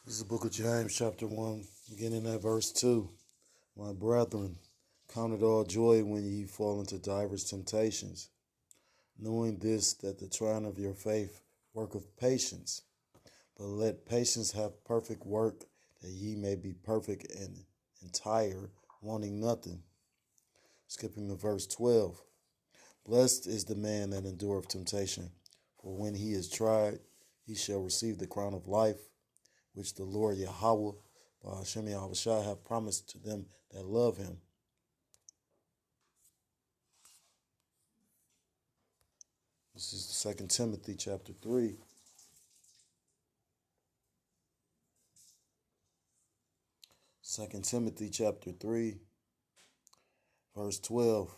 This is the book of James, chapter 1, beginning at verse 2. My brethren, count it all joy when ye fall into divers temptations, knowing this, that the trying of your faith worketh patience. But let patience have perfect work, that ye may be perfect and entire, wanting nothing. Skipping to verse 12. Blessed is the man that endureth temptation, for when he is tried, he shall receive the crown of life, which the Lord Yahweh, by Hashem Yahushua, have promised to them that love him. This is 2 Timothy chapter 3. 2 Timothy chapter 3, verse 12.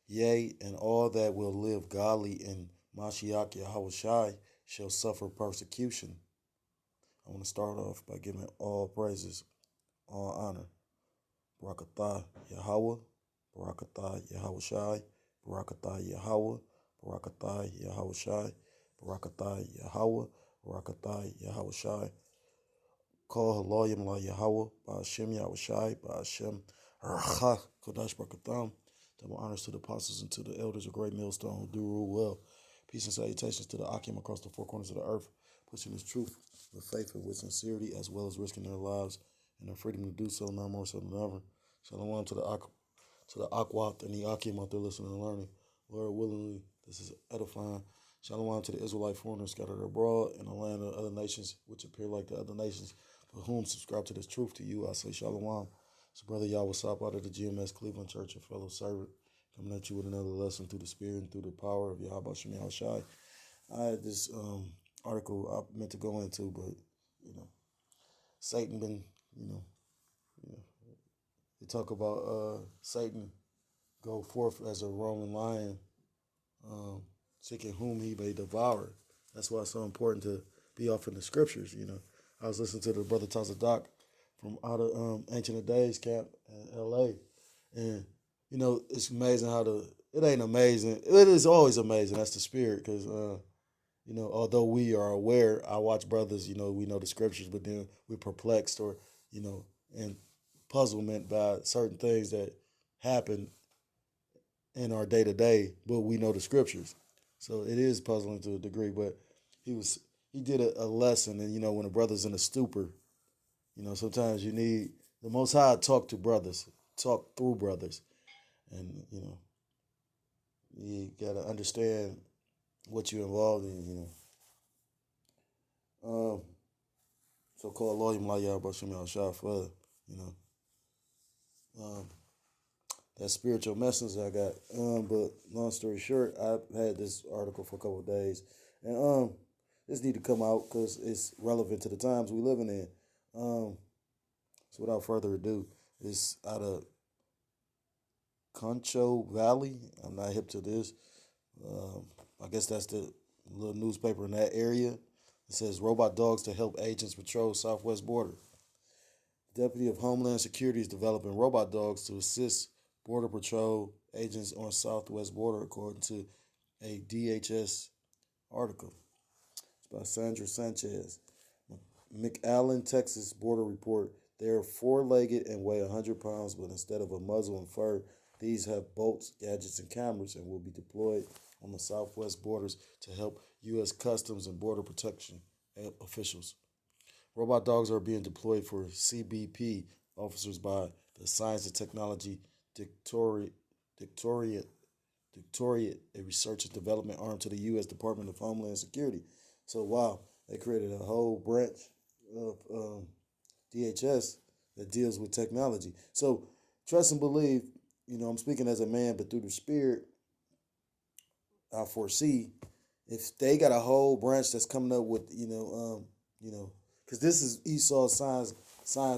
Yea, and all that will live godly in Mashiach Yahushua shall suffer persecution. I want to start off by giving all praises, all honor. Barakatah Yahweh, Barakatah Yahushua, Barakatah Yahweh, Barakatah Yahushua, Barakatah Yahweh, Barakatah Yahushua. Call Haloyim La Yahweh, Ba'ashem Yahushua, Ba'ashem Archa, Kodash Barakatam. Double honors to the apostles and to the elders of Great Millstone who do rule well. Peace and salutations to the Akim across the four corners of the earth, pushing this truth with faith and with sincerity, as well as risking their lives and their freedom to do so, none more so than ever. Shalom to the Akwat and the Akim out there listening and learning. Lord willingly, this is edifying. Shalom to the Israelite foreigners scattered abroad in the land of other nations, which appear like the other nations, for whom subscribe to this truth. To you, I say shalom. It's Brother Yahweh Sop out of the GMS Cleveland Church, a fellow servant, coming at you with another lesson through the Spirit and through the power of Yahweh Shem Yahushai. I had this article I meant to go into, but, Satan been, they talk about Satan go forth as a roaring lion, seeking whom he may devour. That's why it's so important to be off in the scriptures. I was listening to the brother Tazadak from out of Ancient of Days camp in L.A. And, it's amazing how it ain't amazing. It is always amazing. That's the spirit. Because, although we are aware, I watch brothers, we know the scriptures, but then we're perplexed or, and puzzlement by certain things that happen in our day to day, but we know the scriptures. So it is puzzling to a degree, but he did a lesson. And, when a brother's in a stupor, sometimes you need the Most High talk to brothers, talk through brothers. And, you got to understand what you're involved in, So-called Loyim La Yahbashim Al for, that spiritual message I got. But long story short, I've had this article for a couple of days. And this need to come out because it's relevant to the times we living in. So without further ado, it's out of Concho Valley. I'm not hip to this. I guess that's the little newspaper in that area. It says robot dogs to help agents patrol southwest border. The Deputy of Homeland Security is developing robot dogs to assist Border Patrol agents on southwest border, according to a DHS article. It's by Sandra Sanchez. McAllen, Texas Border Report. They are four-legged and weigh 100 pounds, but instead of a muzzle and fur, these have bolts, gadgets, and cameras and will be deployed on the southwest borders to help U.S. Customs and Border Protection officials. Robot dogs are being deployed for CBP officers by the Science and Technology Directorate, a research and development arm to the U.S. Department of Homeland Security. So, wow, they created a whole branch of DHS that deals with technology. So, trust and believe, I'm speaking as a man, but through the Spirit, I foresee if they got a whole branch that's coming up with, because this is Esau's signs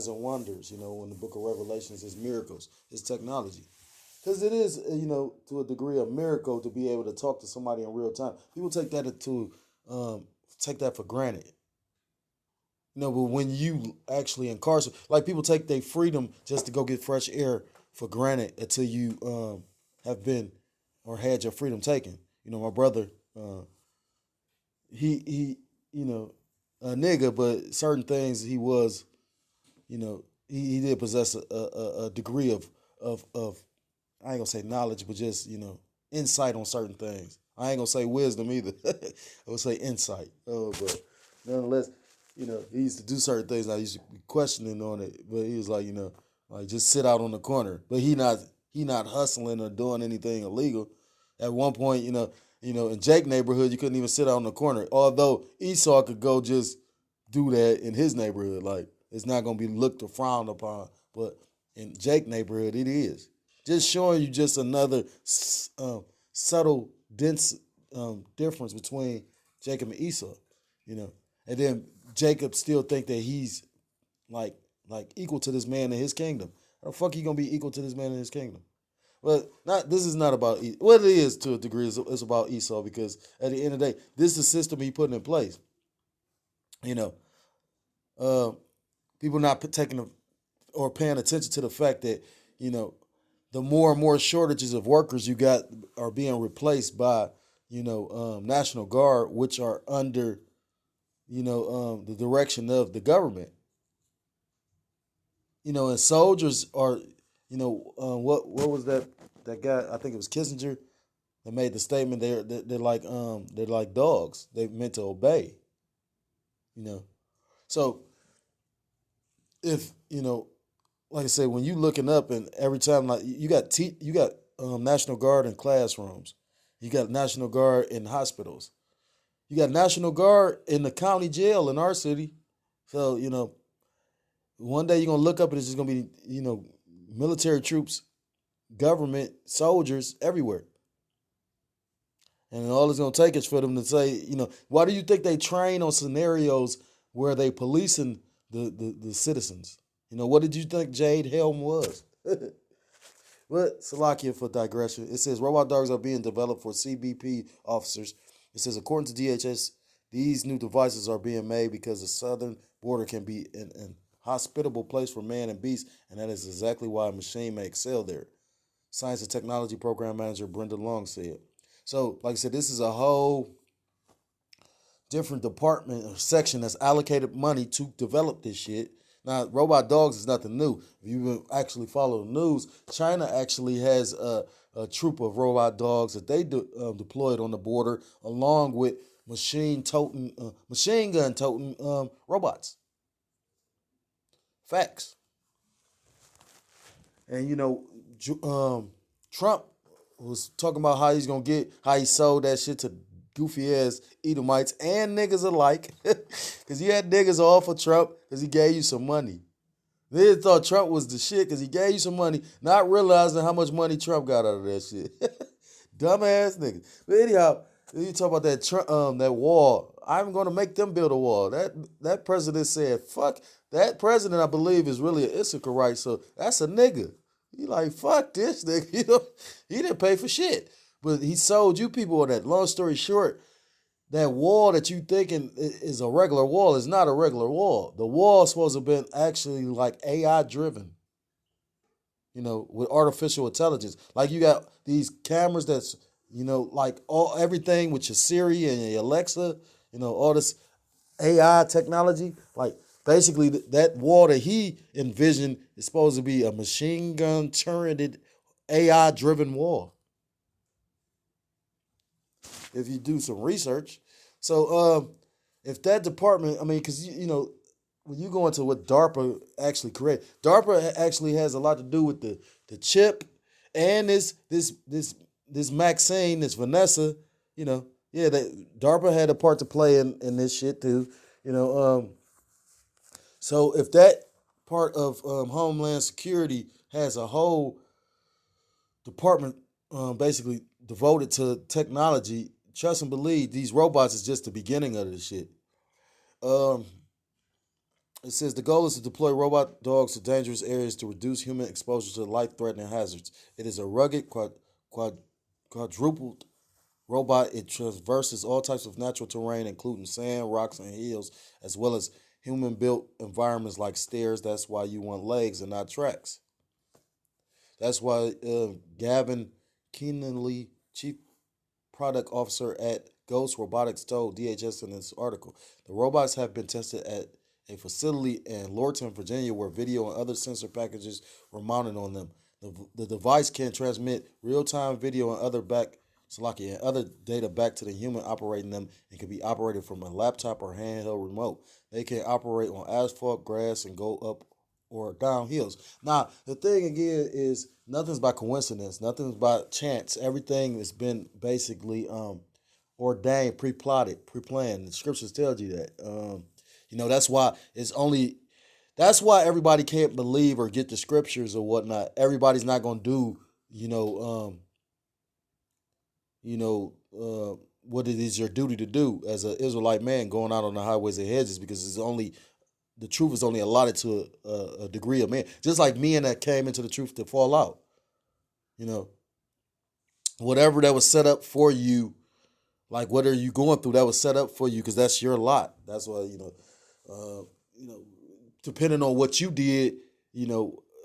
and wonders, when the book of Revelations is miracles, it's technology. Because it is, to a degree a miracle to be able to talk to somebody in real time. People take that for granted. But when you actually incarcerate, like people take their freedom just to go get fresh air for granted until you have been or had your freedom taken. My brother, he a nigga, but certain things he was, he did possess a degree of I ain't gonna say knowledge, but just insight on certain things. I ain't gonna say wisdom either. I would say insight. But nonetheless, he used to do certain things. I used to be questioning on it, but he was like, like just sit out on the corner. But he not hustling or doing anything illegal. At one point, in Jake neighborhood, you couldn't even sit out on the corner. Although Esau could go just do that in his neighborhood, like it's not gonna be looked or frowned upon. But in Jake neighborhood, it is. Just showing you just another subtle, dense difference between Jacob and Esau, and then Jacob still think that he's like equal to this man in his kingdom. How the fuck he gonna be equal to this man in his kingdom? But not. This is not about what it is to a degree. It's about Esau because at the end of the day, this is the system he put in place. You know, uh, people not taking or paying attention to the fact that the more and more shortages of workers you got are being replaced by National Guard, which are under the direction of the government. And soldiers are what was that guy? I think it was Kissinger that made the statement. They're like dogs. They meant to obey. You know, so if like I said, when you looking up and every time like you got National Guard in classrooms, you got National Guard in hospitals, you got National Guard in the county jail in our city. So one day you're gonna look up and it's just gonna be military troops, government soldiers everywhere, and all it's gonna take is for them to say why do you think they train on scenarios where they policing the citizens? What did you think Jade Helm was? But Salakia for digression. It says robot dogs are being developed for CBP officers. It says according to DHS, these new devices are being made because the southern border can be an hospitable place for man and beast, and that is exactly why a machine may excel there. Science and Technology Program Manager Brenda Long said. So, like I said, this is a whole different department or section that's allocated money to develop this shit. Now, robot dogs is nothing new. If you actually follow the news, China actually has a troop of robot dogs that they deployed on the border, along with machine gun toting robots. Facts. And Trump was talking about how he sold that shit to goofy ass Edomites and niggas alike. Because you had niggas all for Trump because he gave you some money. They thought Trump was the shit because he gave you some money, not realizing how much money Trump got out of that shit. Dumbass niggas. But anyhow, you talk about that wall. I'm going to make them build a wall. That president said, fuck. That president, I believe, is really an Issacharite, so that's a nigga. He like, fuck this nigga. He didn't pay for shit. But he sold you people on that. Long story short, that wall that you thinking is a regular wall is not a regular wall. The wall is supposed to have been actually like AI driven, with artificial intelligence. Like you got these cameras that's, like everything with your Siri and your Alexa, all this AI technology. Like basically that wall that he envisioned is supposed to be a machine gun turreted AI driven wall. If you do some research. So if that department, I mean, because when you go into what DARPA actually created, DARPA actually has a lot to do with the chip and this Maxine, this Vanessa, yeah, DARPA had a part to play in this shit too, So if that part of Homeland Security has a whole department basically devoted to technology, trust and believe these robots is just the beginning of this shit. Um, it says the goal is to deploy robot dogs to dangerous areas to reduce human exposure to life-threatening hazards. It is a rugged, quadrupled robot. It traverses all types of natural terrain, including sand, rocks, and hills, as well as human-built environments like stairs. That's why you want legs and not tracks. That's why Gavin Keenanly, Chief Product Officer at Ghost Robotics told DHS in this article. The robots have been tested at a facility in Lorton, Virginia, where video and other sensor packages were mounted on them. The device can transmit real-time video and other data back to the human operating them, and can be operated from a laptop or handheld remote. They can operate on asphalt, grass, and go up or down hills. Now, the thing again is nothing's by coincidence, nothing's by chance. Everything has been basically ordained, pre-plotted, pre-planned. The scriptures tells you that. That's why everybody can't believe or get the scriptures or whatnot. Everybody's not gonna do, what it is your duty to do as an Israelite man going out on the highways and hedges, because the truth is only allotted to a degree of man. Just like men that came into the truth to fall out. Whatever that was set up for you, like what are you going through, that was set up for you because that's your lot. That's why, depending on what you did,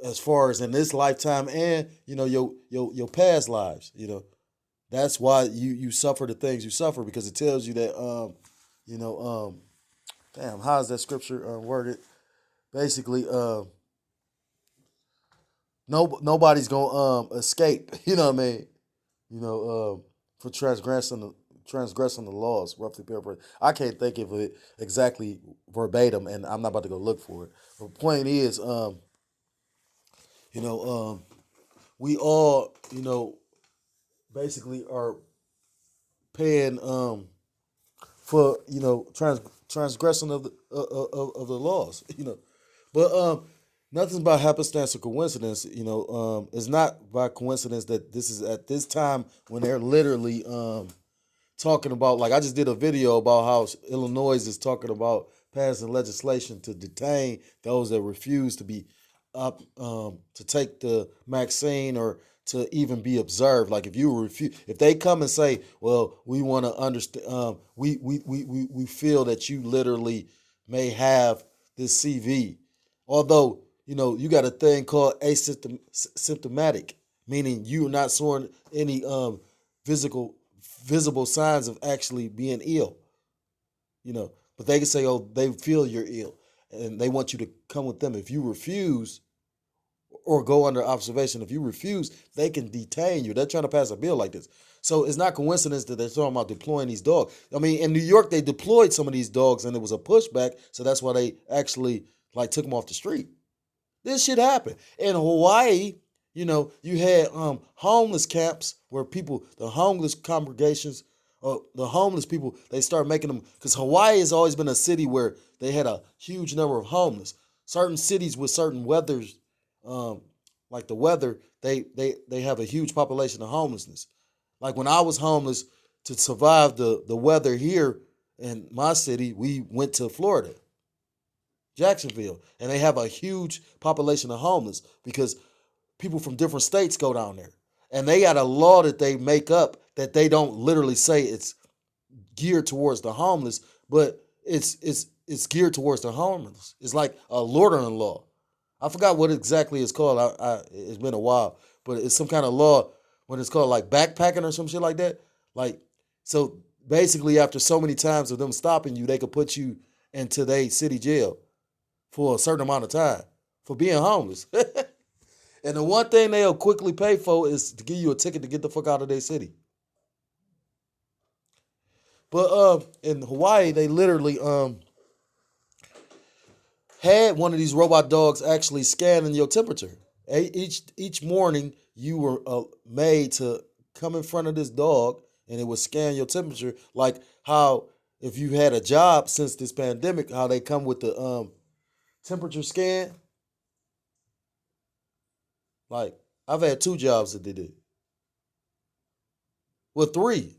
as far as in this lifetime and, your past lives, that's why you suffer the things you suffer, because it tells you that, damn, how is that scripture worded? Basically, nobody's gonna escape. You know what I mean? For transgressing the laws, roughly paraphrased. I can't think of it exactly verbatim, and I'm not about to go look for it. But the point is, we all, basically are paying for transgression of the laws. But nothing's by happenstance or coincidence. It's not by coincidence that this is at this time when they're literally talking about, like I just did a video about how Illinois is talking about passing legislation to detain those that refuse to be up to take the vaccine or to even be observed. Like if they come and say, well, we want to understand, we feel that you literally may have this CV, although you got a thing called asymptomatic, meaning you're not showing any visible signs of actually being ill. But they can say, oh, they feel you're ill, and they want you to come with them. If you refuse or go under observation, if you refuse, they can detain you. They're trying to pass a bill like this. So it's not coincidence that they're talking about deploying these dogs. I mean, in New York, they deployed some of these dogs, and there was a pushback, so that's why they actually took them off the street. This shit happened. In Hawaii, you had homeless camps where the homeless congregations, the homeless people, they start making them, because Hawaii has always been a city where they had a huge number of homeless. Certain cities with certain weathers, like the weather, they have a huge population of homelessness. Like when I was homeless, to survive the weather here in my city, we went to Florida, Jacksonville, and they have a huge population of homeless because people from different states go down there. And they got a law that they make up that they don't literally say it's geared towards the homeless, but it's geared towards the homeless. It's like a loitering law. I forgot what exactly it's called. It's been a while, but it's some kind of law when it's called like backpacking or some shit like that. Like, so basically after so many times of them stopping you, they could put you into their city jail for a certain amount of time for being homeless. And the one thing they'll quickly pay for is to give you a ticket to get the fuck out of their city. But in Hawaii, they literally had one of these robot dogs actually scanning your temperature. Each morning, you were made to come in front of this dog, and it would scan your temperature, like how if you had a job since this pandemic, how they come with the temperature scan. Like, I've had 2 jobs that did it. Well, 3.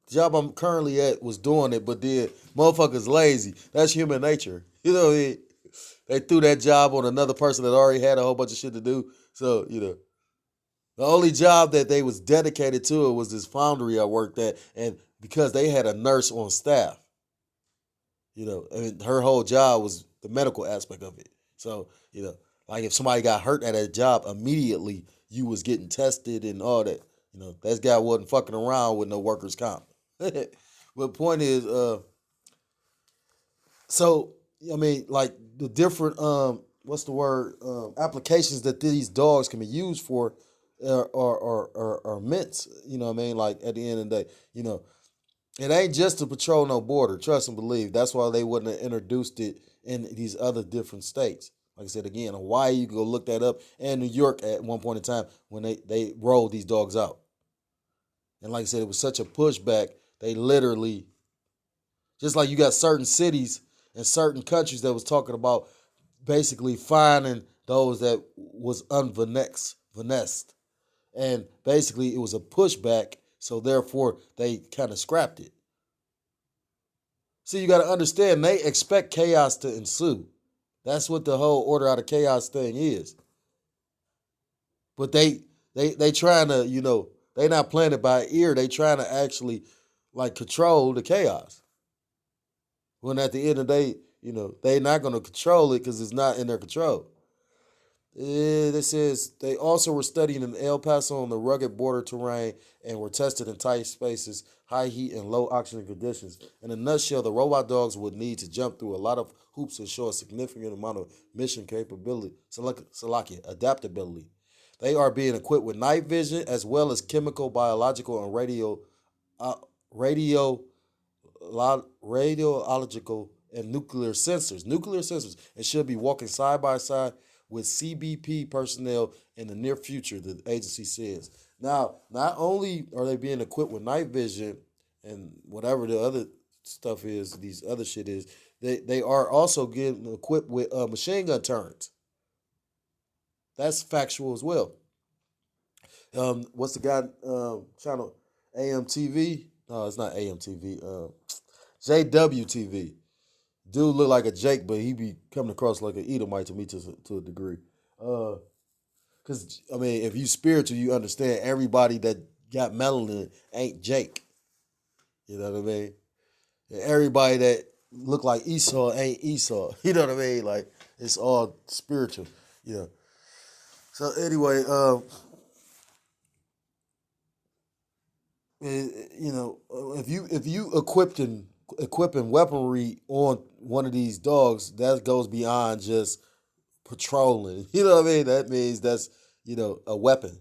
The job I'm currently at was doing it, but then motherfuckers lazy. That's human nature. They threw that job on another person that already had a whole bunch of shit to do. So, the only job that they was dedicated to it was this foundry I worked at, and because they had a nurse on staff. Her whole job was the medical aspect of it. So, like if somebody got hurt at a job, immediately you was getting tested and all that. That guy wasn't fucking around with no workers' comp. But point is, so I mean, like the different what's the word applications that these dogs can be used for are immense. You know what I mean? Like at the end of the day, it ain't just to patrol no border. Trust and believe. That's why they wouldn't have introduced it in these other different states. Like I said again, Hawaii, you can go look that up, and New York at one point in time when they rolled these dogs out. And like I said, it was such a pushback. They literally, just like you got certain cities and certain countries that was talking about basically finding those that was unvanessed. And basically it was a pushback, so therefore they kind of scrapped it. See, you got to understand, they expect chaos to ensue. That's what the whole order out of chaos thing is. But they trying to, they not playing it by ear. They trying to actually like control the chaos. When at the end of the day, they not going to control it because it's not in their control. This says they also were studying in El Paso on the rugged border terrain and were tested in tight spaces, high heat, and low oxygen conditions. In a nutshell, the robot dogs would need to jump through a lot of hoops and show a significant amount of mission capability, adaptability. They are being equipped with night vision as well as chemical, biological, and radio radiological and nuclear sensors, and should be walking side by side with CBP personnel in the near future, the agency says. Now, not only are they being equipped with night vision and whatever the other stuff is, these other shit is, they are also getting equipped with machine gun turrets. That's factual as well. What's the guy channel? AMTV? No, it's not AMTV. JWTV. Dude look like a Jake, but he be coming across like an Edomite to me to a degree. Because, I mean, if you spiritual, you understand everybody that got melanin ain't Jake. You know what I mean? And everybody that look like Esau ain't Esau. You know what I mean? Like, it's all spiritual. So anyway, if you equipping weaponry on one of these dogs, that goes beyond just patrolling. You know what I mean? That means that's a weapon.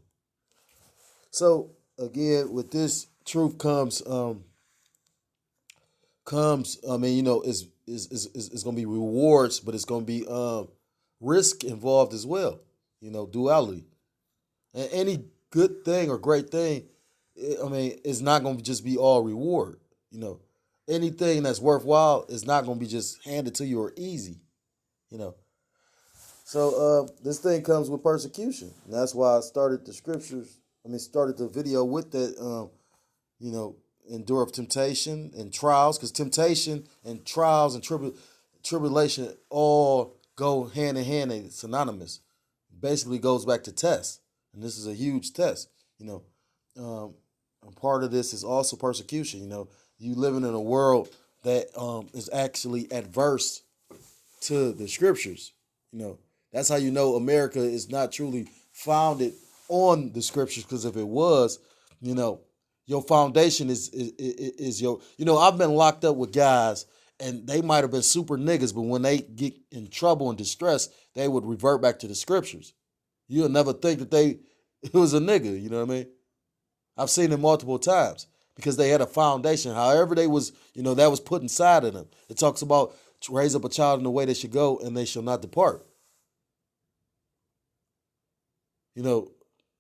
So again, with this truth comes I mean, it's gonna be rewards, but it's gonna be risk involved as well. Duality. And any good thing or great thing, I mean, it's not gonna just be all reward. Anything that's worthwhile is not gonna be just handed to you or easy. You know. So this thing comes with persecution. And that's why I started the scriptures. Started the video with that. Endure of temptation and trials, because temptation and trials and tribulation all go hand in hand. They're synonymous. Basically, goes back to test, and this is a huge test. And part of this is also persecution. You living in a world that is actually adverse to the scriptures. That's how America is not truly founded on the scriptures. Because if it was, your foundation is your. I've been locked up with guys, and they might have been super niggas, but when they get in trouble and distress, they would revert back to the scriptures. You'll never think that it was a nigga. You know what I mean? I've seen it multiple times because they had a foundation. However, they was, that was put inside of them. It talks about to raise up a child in the way they should go, and they shall not depart.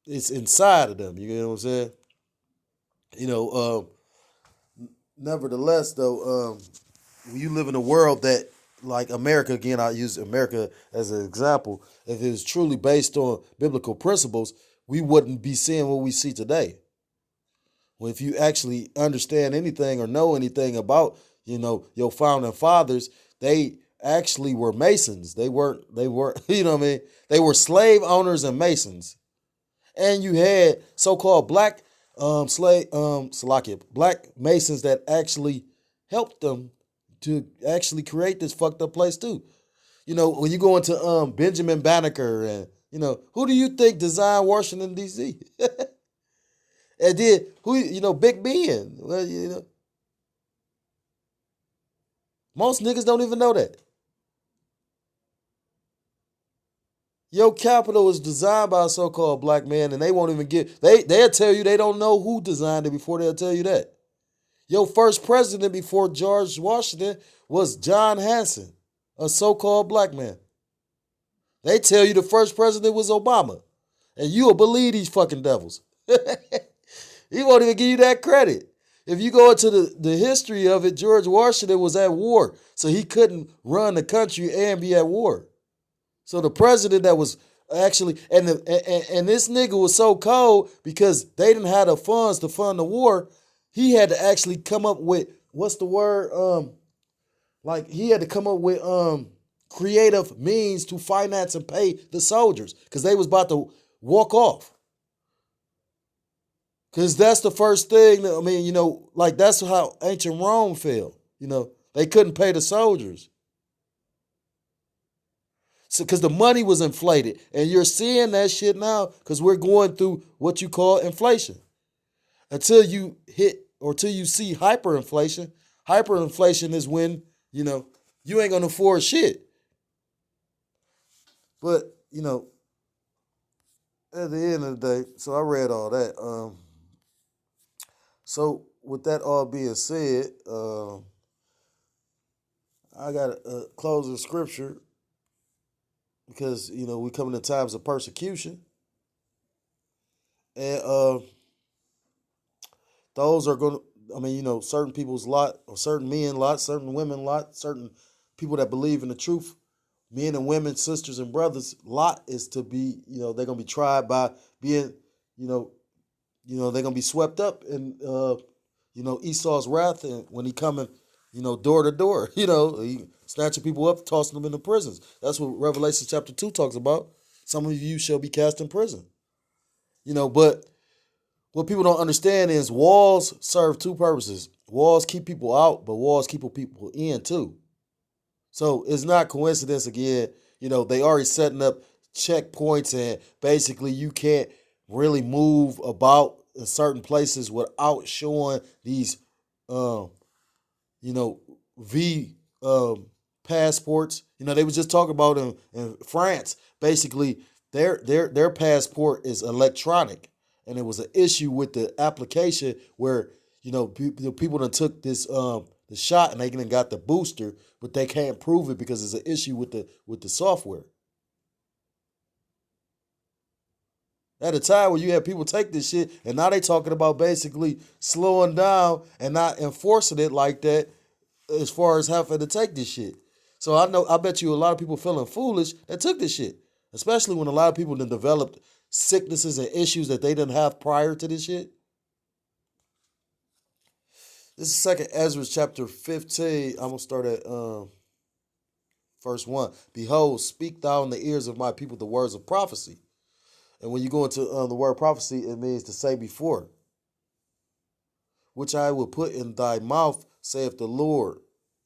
It's inside of them. You know what I'm saying? Nevertheless, though, when you live in a world that, like America, again, I use America as an example. If it was truly based on biblical principles, we wouldn't be seeing what we see today. Well, if you actually understand anything or know anything about, your founding fathers, they actually were Masons. They weren't, you know what I mean? They were slave owners and Masons. And you had so-called black black Masons that actually helped them to actually create this fucked up place too. When you go into Benjamin Banneker and, who do you think designed Washington, D.C.? And then who Big Ben. Well, most niggas don't even know that. Your capital is designed by a so-called black man, and they won't even they'll tell you they don't know who designed it before they'll tell you that. Your first president before George Washington was John Hanson, a so-called black man. They tell you the first president was Obama. And you'll believe these fucking devils. He won't even give you that credit. If you go into the history of it, George Washington was at war, so he couldn't run the country and be at war. So the president that was actually, and this nigga was so cold because they didn't have the funds to fund the war. He had to actually come up with, what's the word? He had to come up with creative means to finance and pay the soldiers because they was about to walk off. Because that's the first thing, that's how ancient Rome fell. They couldn't pay the soldiers. So, because the money was inflated. And you're seeing that shit now because we're going through what you call inflation. Until you see hyperinflation. Hyperinflation is when, you ain't going to afford shit. But, at the end of the day, so I read all that. So with that all being said, I got a closing scripture because, we come into times of persecution. And those are going to, certain people's lot, or certain men lot, certain women lot, certain people that believe in the truth, men and women, sisters and brothers, lot is to be, they're going to be tried by being, they're going to be swept up in, Esau's wrath, and when he coming, door to door, he snatching people up, tossing them into prisons. That's what Revelation chapter 2 talks about. Some of you shall be cast in prison. But what people don't understand is walls serve two purposes. Walls keep people out, but walls keep people in too. So it's not coincidence again. They already setting up checkpoints, and basically you can't really move about in certain places without showing these, V passports. They was just talking about in France. Basically, their passport is electronic, and it was an issue with the application where the people that took this the shot and they got the booster, but they can't prove it because it's an issue with the software. At a time where you have people take this shit, and now they talking about basically slowing down and not enforcing it like that as far as having to take this shit. So I bet you a lot of people feeling foolish that took this shit, especially when a lot of people then developed sicknesses and issues that they didn't have prior to this shit. This is 2nd Ezra chapter 15. I'm going to start at verse 1. Behold, speak thou in the ears of my people the words of prophecy. And when you go into the word prophecy, it means to say before. Which I will put in thy mouth, saith the Lord,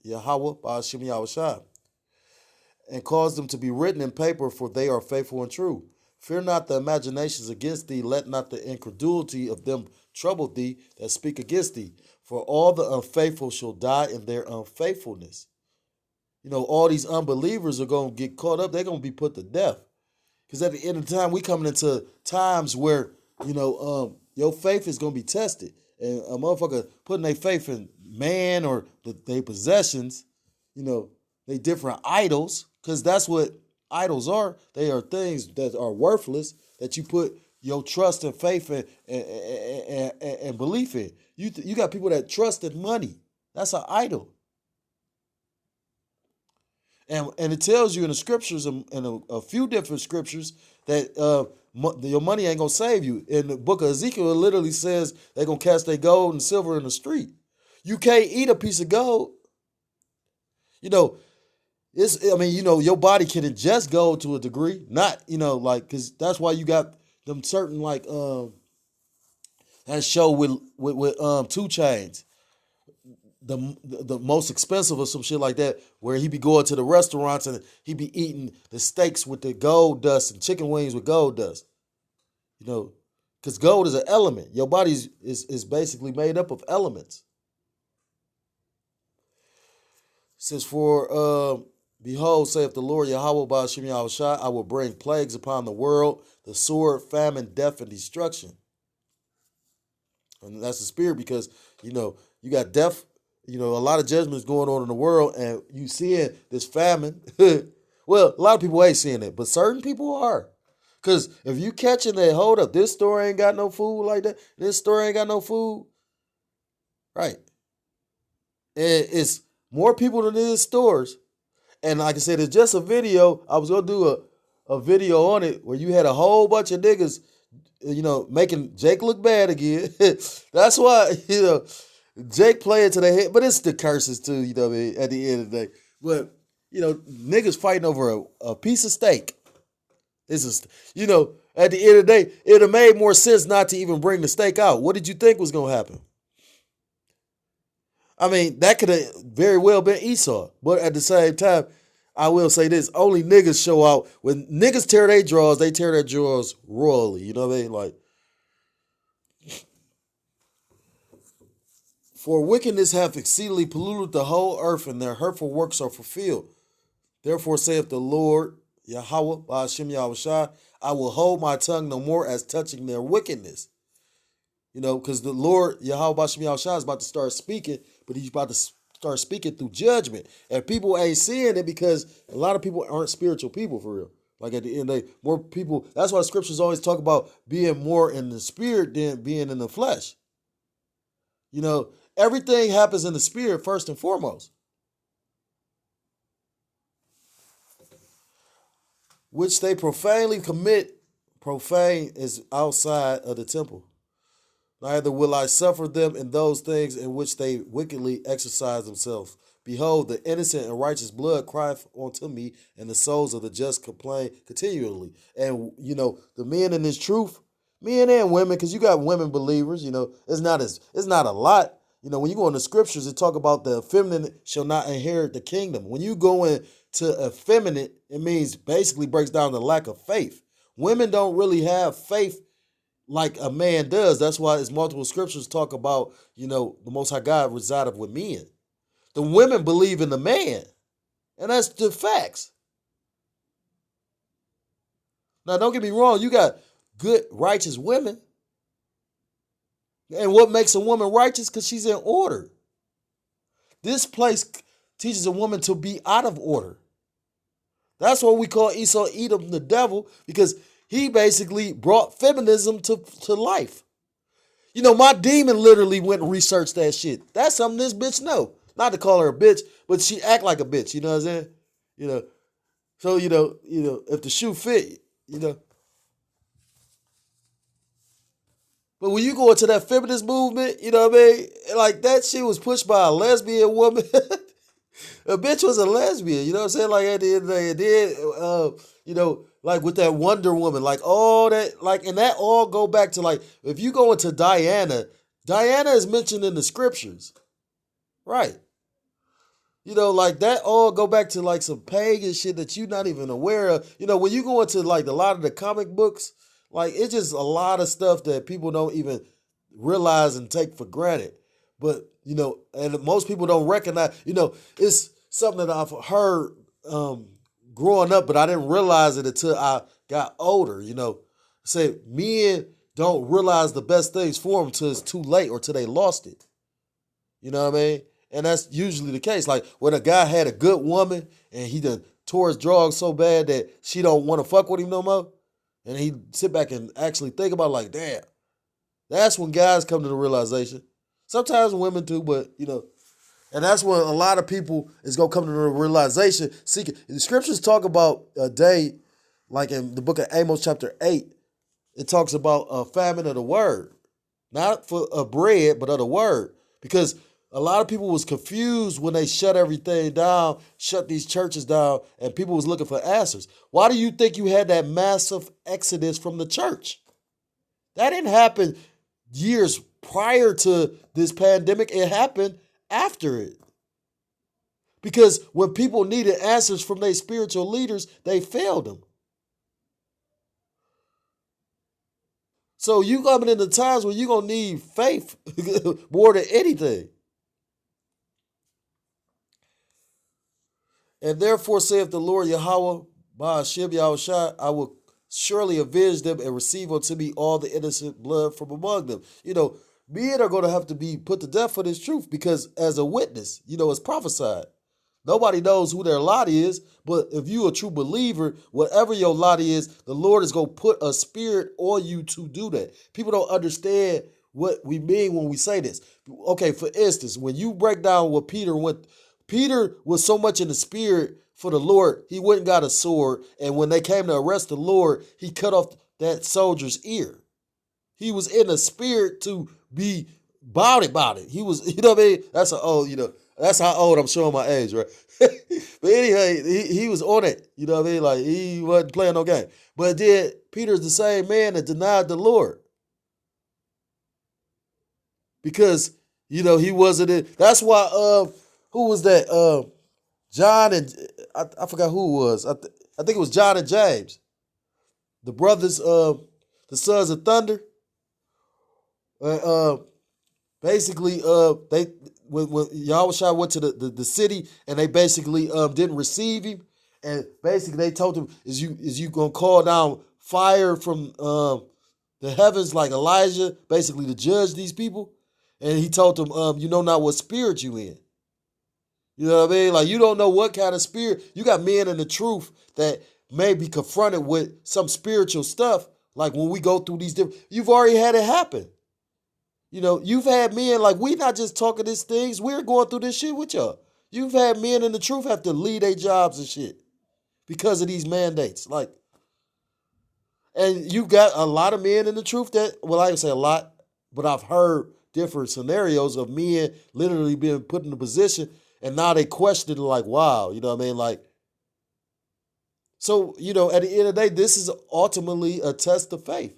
Yahweh, Ba'ashem Yahushua, and cause them to be written in paper, for they are faithful and true. Fear not the imaginations against thee, let not the incredulity of them trouble thee that speak against thee. For all the unfaithful shall die in their unfaithfulness. All these unbelievers are going to get caught up. They're going to be put to death. Because at the end of the time, we coming into times where, your faith is going to be tested. And a motherfucker putting their faith in man or their possessions, they different idols. Because that's what idols are. They are things that are worthless that you put your trust and faith in and belief in. You got people that trust in money. That's an idol. And it tells you in the scriptures, in a few different scriptures, that your money ain't going to save you. In the book of Ezekiel, it literally says they're going to cast their gold and silver in the street. You can't eat a piece of gold. Your body can ingest gold to a degree. Not, because that's why you got them certain, that show with 2 Chainz. The most expensive or some shit like that, where he be going to the restaurants and he be eating the steaks with the gold dust and chicken wings with gold dust. Because gold is an element. Your body is basically made up of elements. It says, for behold, saith the Lord Yahweh Ba'ashem Yahushua, I will bring plagues upon the world, the sword, famine, death, and destruction. And that's the spirit, because, you got death, a lot of judgments going on in the world, and you seeing this famine. Well, a lot of people ain't seeing it, but certain people are. Because if you catching that, hold up, this store ain't got no food like that, this store ain't got no food, right? And it's more people than it is stores. And like I said, it's just a video. I was going to do a video on it where you had a whole bunch of niggas, making Jake look bad again. That's why, Jake playing to the head. But it's the curses too, at the end of the day. But, niggas fighting over a piece of steak. It's just, at the end of the day, it would have made more sense not to even bring the steak out. What did you think was going to happen? I mean, that could have very well been Esau. But at the same time, I will say this. Only niggas show out. When niggas tear their drawers, they tear their drawers royally. You know what I mean? Like, for wickedness hath exceedingly polluted the whole earth, and their hurtful works are fulfilled. Therefore saith the Lord, Yahweh, Ba'ashem Yahushua, I will hold my tongue no more as touching their wickedness. Because the Lord, Yahweh, Ba'ashem Yahushua, is about to start speaking, but he's about to start speaking through judgment. And people ain't seeing it because a lot of people aren't spiritual people for real. Like at the end of the day, more people, that's why the scriptures always talk about being more in the spirit than being in the flesh. Everything happens in the spirit first and foremost. Which they profanely commit. Profane is outside of the temple. Neither will I suffer them in those things in which they wickedly exercise themselves. Behold, the innocent and righteous blood crieth unto me, and the souls of the just complain continually. And, the men in this truth, men and women, because you got women believers, it's not a lot. When you go in the scriptures, it talk about the effeminate shall not inherit the kingdom. When you go into effeminate, it means basically breaks down the lack of faith. Women don't really have faith like a man does. That's why it's multiple scriptures talk about, the Most High God resideth with men. The women believe in the man. And that's the facts. Now, don't get me wrong. You got good, righteous women. And what makes a woman righteous? Because she's in order. This place teaches a woman to be out of order. That's what we call Esau Edom the devil, because he basically brought feminism to life. My demon literally went and researched that shit. That's something this bitch know. Not to call her a bitch, but she act like a bitch. You know what I'm saying? So, if the shoe fit, But when you go into that feminist movement, you know what I mean? Like, that shit was pushed by a lesbian woman. A bitch was a lesbian, you know what I'm saying? Like, at the end of the day, it did, like with that Wonder Woman, like all that, like, and that all go back to, like, if you go into Diana is mentioned in the scriptures, right? Like that all go back to like some pagan shit that you're not even aware of. When you go into like a lot of the comic books, like it's just a lot of stuff that people don't even realize and take for granted. But, and most people don't recognize, it's something that I've heard growing up, but I didn't realize it until I got older, Say men don't realize the best things for them till it's too late or till they lost it. You know what I mean? And that's usually the case. Like when a guy had a good woman and he done tore his drawers so bad that she don't want to fuck with him no more. And he sit back and actually think about like, damn, that's when guys come to the realization. Sometimes women too, but and that's when a lot of people is going to come to the realization. See, the scriptures talk about a day, like in the book of Amos chapter 8, it talks about a famine of the word. Not for a bread, but of the word. Because a lot of people was confused when they shut everything down, shut these churches down, and people was looking for answers. Why do you think you had that massive exodus from the church? That didn't happen years prior to this pandemic. It happened after it. Because when people needed answers from their spiritual leaders, they failed them. So you coming into times where you're going to need faith more than anything. And therefore saith the Lord Yahweh, by Hashem Yahushua, I will surely avenge them and receive unto me all the innocent blood from among them. Men are going to have to be put to death for this truth because as a witness, it's prophesied. Nobody knows who their lot is, but if you a true believer, whatever your lot is, the Lord is going to put a spirit on you to do that. People don't understand what we mean when we say this. Okay, for instance, when you break down what Peter was so much in the spirit for the Lord, he went and got a sword, and when they came to arrest the Lord, he cut off that soldier's ear. He was in the spirit to be about it. He was, what I mean? That's how old I'm showing my age, right? But anyway, he was on it, what I mean? Like, he wasn't playing no game. But then Peter's the same man that denied the Lord. Because, he wasn't in. That's why, who was that? John and, I forgot who it was. I think it was John and James. The brothers, the sons of thunder. Basically, they when Yahushua went to the city and they basically didn't receive him, and basically they told him, "Is you gonna call down fire from the heavens like Elijah, basically to judge these people?" And he told them, "You know not what spirit you in." You know what I mean? Like, you don't know what kind of spirit. You got men in the truth that may be confronted with some spiritual stuff. Like when we go through these different, you've already had it happen. You've had men, like, we not just talking these things, we're going through this shit with y'all. You've had men in the truth have to leave their jobs and shit because of these mandates. Like, and you got a lot of men in the truth that, well, I can say a lot, but I've heard different scenarios of men literally being put in a position and now they question it like, wow, you know what I mean? Like, so, at the end of the day, this is ultimately a test of faith.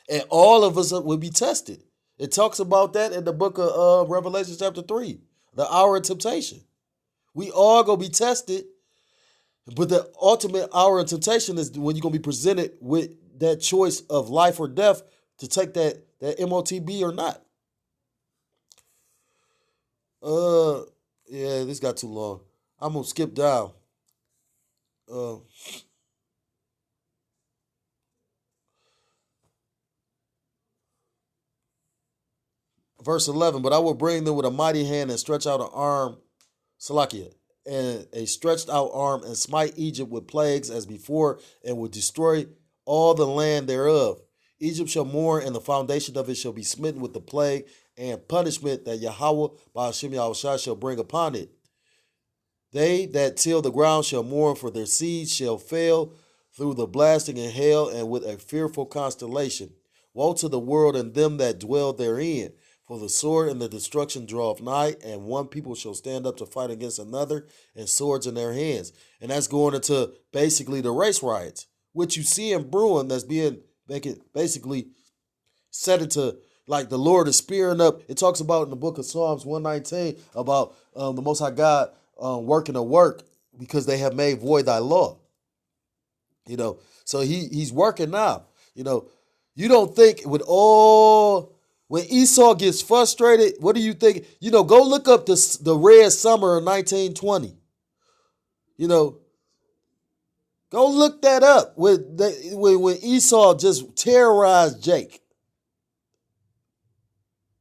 And all of us will be tested. It talks about that in the book of Revelation chapter 3, the hour of temptation. We all going to be tested, but the ultimate hour of temptation is when you're going to be presented with that choice of life or death to take that MOTB or not. Yeah, this got too long. I'm going to skip down. Verse 11, but I will bring them with a mighty hand and stretch out an arm, Salakia, and a stretched out arm, and smite Egypt with plagues as before, and will destroy all the land thereof. Egypt shall mourn, and the foundation of it shall be smitten with the plague and punishment that Yahweh by Hashem Yahushua shall bring upon it. They that till the ground shall mourn, for their seeds shall fail through the blasting and hail, and with a fearful constellation. Woe to the world and them that dwell therein. For the sword and the destruction draweth nigh, and one people shall stand up to fight against another, and swords in their hands. And that's going into basically the race riots, which you see in brewing that's being basically set into, like, the Lord is spearing up. It talks about in the book of Psalms 119 about the Most High God working a work because they have made void thy law. So he's working now. You don't think with all... When Esau gets frustrated, what do you think? Go look up the Red Summer of 1920. Go look that up when Esau just terrorized Jake.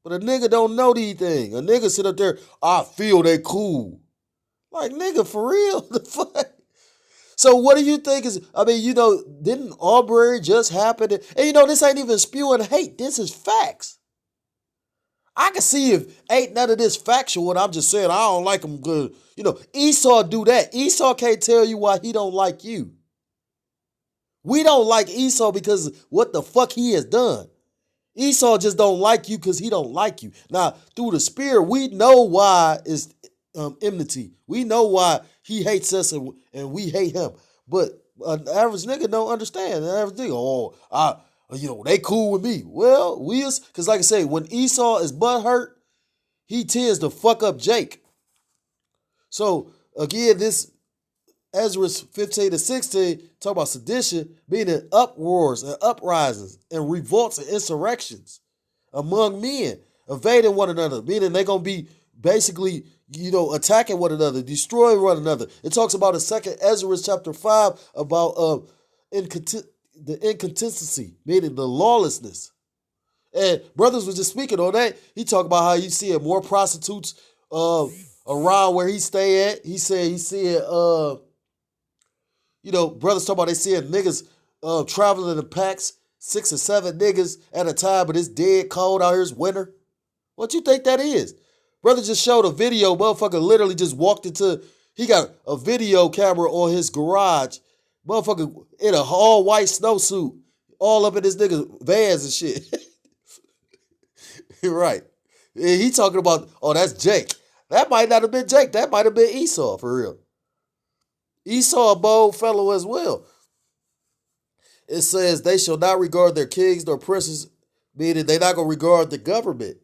But a nigga don't know these things. A nigga sit up there, I feel they cool. Like, nigga, for real? The fuck? So what do you think is, didn't Aubrey just happen? And this ain't even spewing hate. This is facts. I can see if ain't none of this factual, and I'm just saying I don't like him good. Esau do that. Esau can't tell you why he don't like you. We don't like Esau because what the fuck he has done. Esau just don't like you because he don't like you. Now, through the spirit, we know why it's enmity. We know why he hates us and we hate him. But an average nigga don't understand. An average nigga, they cool with me. Well, because like I say, when Esau is butthurt, he tends to fuck up Jake. So again, this Ezra 15 and 16 talk about sedition, meaning uproars and uprisings and revolts and insurrections among men, invading one another, meaning they're going to be basically, attacking one another, destroying one another. It talks about in 2nd Ezra chapter 5 about the inconsistency, meaning the lawlessness. And brothers was just speaking on that. He talked about how he seeing more prostitutes around where he stay at. He said he seeing brothers talk about they seeing niggas traveling in packs, 6 or 7 niggas at a time, but it's dead cold out here, it's winter. What you think that is? Brother just showed a video, motherfucker literally just walked he got a video camera on his garage, motherfucker in a all white snowsuit, all up in this nigga vans and shit. Right. And he talking about, that's Jake. That might not have been Jake, that might have been Esau for real. Esau a bold fellow as well. It says they shall not regard their kings nor princes, meaning they're not going to regard the government.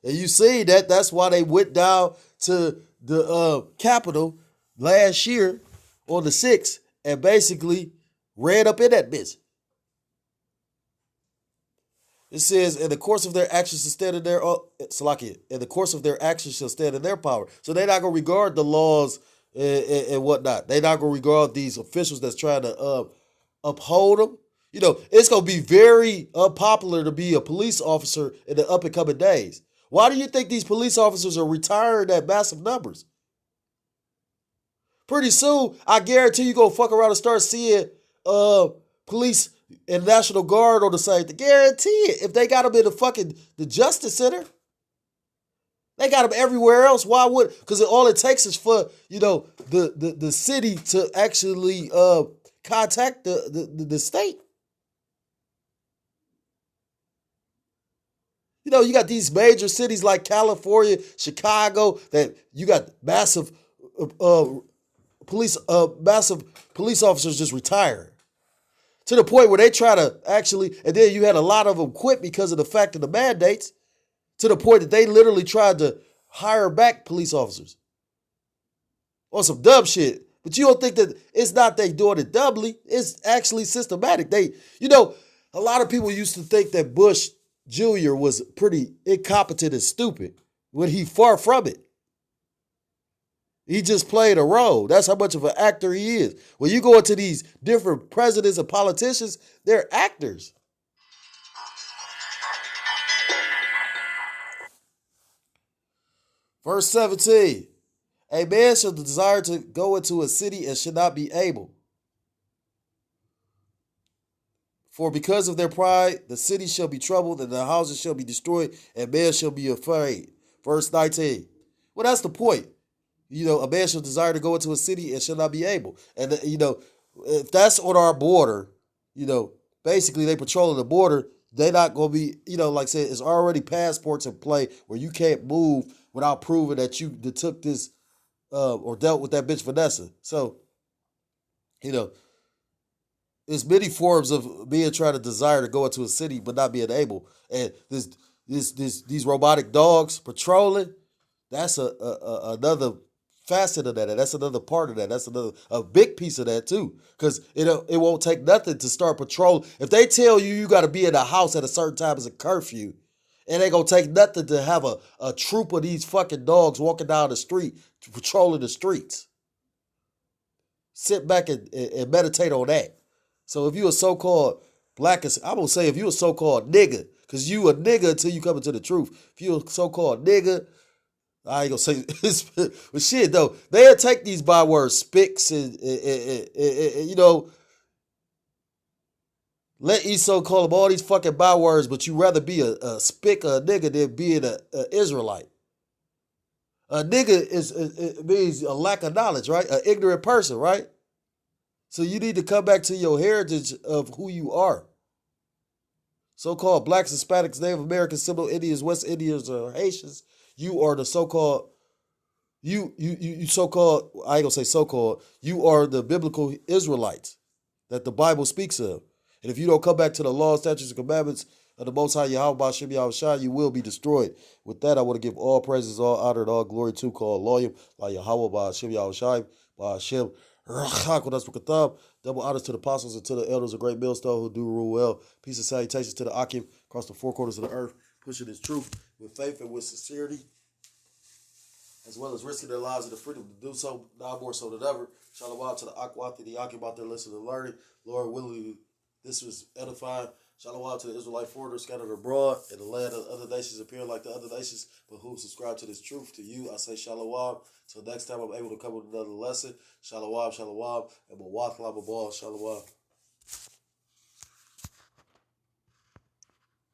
And you see that's why they went down to the Capitol last year on the 6th and basically ran up in that bitch. It says, in the course of their actions shall stand in their in the course of their actions shall stand in their power. So they're not gonna regard the laws and whatnot. They're not gonna regard these officials that's trying to uphold them. It's gonna be very unpopular to be a police officer in the up and coming days. Why do you think these police officers are retiring at massive numbers? Pretty soon, I guarantee you gonna fuck around and start seeing police and National Guard on the same thing. Guarantee it. If they got them in the Justice Center, they got them everywhere else. Why would? Because all it takes is for the city to actually contact the state. You got these major cities like California, Chicago, that you got massive police officers just retiring. To the point where they try to actually, and then you had a lot of them quit because of the fact of the mandates, to the point that they literally tried to hire back police officers on some dumb shit. But you don't think that it's not they doing it doubly, it's actually systematic. A lot of people used to think that Bush Jr. was pretty incompetent and stupid when he far from it. He just played a role. That's how much of an actor he is. When you go into these different presidents and politicians, they're actors. Verse 17, a man shall desire to go into a city and should not be able. For because of their pride, the city shall be troubled, and the houses shall be destroyed, and men shall be afraid. Verse 19. Well, that's the point. A man shall desire to go into a city and shall not be able. And, if that's on our border, basically they patrolling the border, they're not going to be, like I said, it's already passports in play where you can't move without proving that you took this or dealt with that bitch Vanessa. So, there's many forms of being trying to desire to go into a city but not being able. And these robotic dogs patrolling, that's another facet of that. And that's another part of that. That's a big piece of that too. Because it won't take nothing to start patrolling. If they tell you got to be in the house at a certain time as a curfew, it ain't gonna take nothing to have a troop of these fucking dogs walking down the street, patrolling the streets. Sit back and meditate on that. So if you a so-called black, I'm gonna say if you a so-called nigga, because you a nigga until you come into the truth. If you a so-called nigga, I ain't gonna say this, but shit though, they'll take these bywords, spics, and let Esau call them all these fucking bywords, but you rather be a spick or a nigga than being a Israelite. A nigga means a lack of knowledge, right? An ignorant person, right? So you need to come back to your heritage of who you are. So-called blacks, Hispanics, Native Americans, Seminole Indians, West Indians, or Haitians, you are the so-called, you so-called, I ain't gonna say so-called, you are the biblical Israelites that the Bible speaks of. And if you don't come back to the law, statutes, and commandments of the Most High Yahweh Shem Yahweh, you will be destroyed. With that, I want to give all praises, all honor, and all glory to call Loyim, by Yahweh, by Shem Yahweh, by Hashem Double honors to the apostles and to the elders of Great Millstone who do rule well. Peace and salutations to the Akim across the four corners of the earth, pushing his truth with faith and with sincerity, as well as risking their lives and the freedom to do so, now more so than ever. Shalom to the Akwati, the Akim out there listening and learning. Lord willing, this was edifying. Shalom to the Israelite foreigners scattered abroad in the land of other nations appearing like the other nations, but who subscribe to this truth. To you, I say shalom. Till next time I'm able to come with another lesson. Shalom, shalom, and Mawat Lababal, shalom.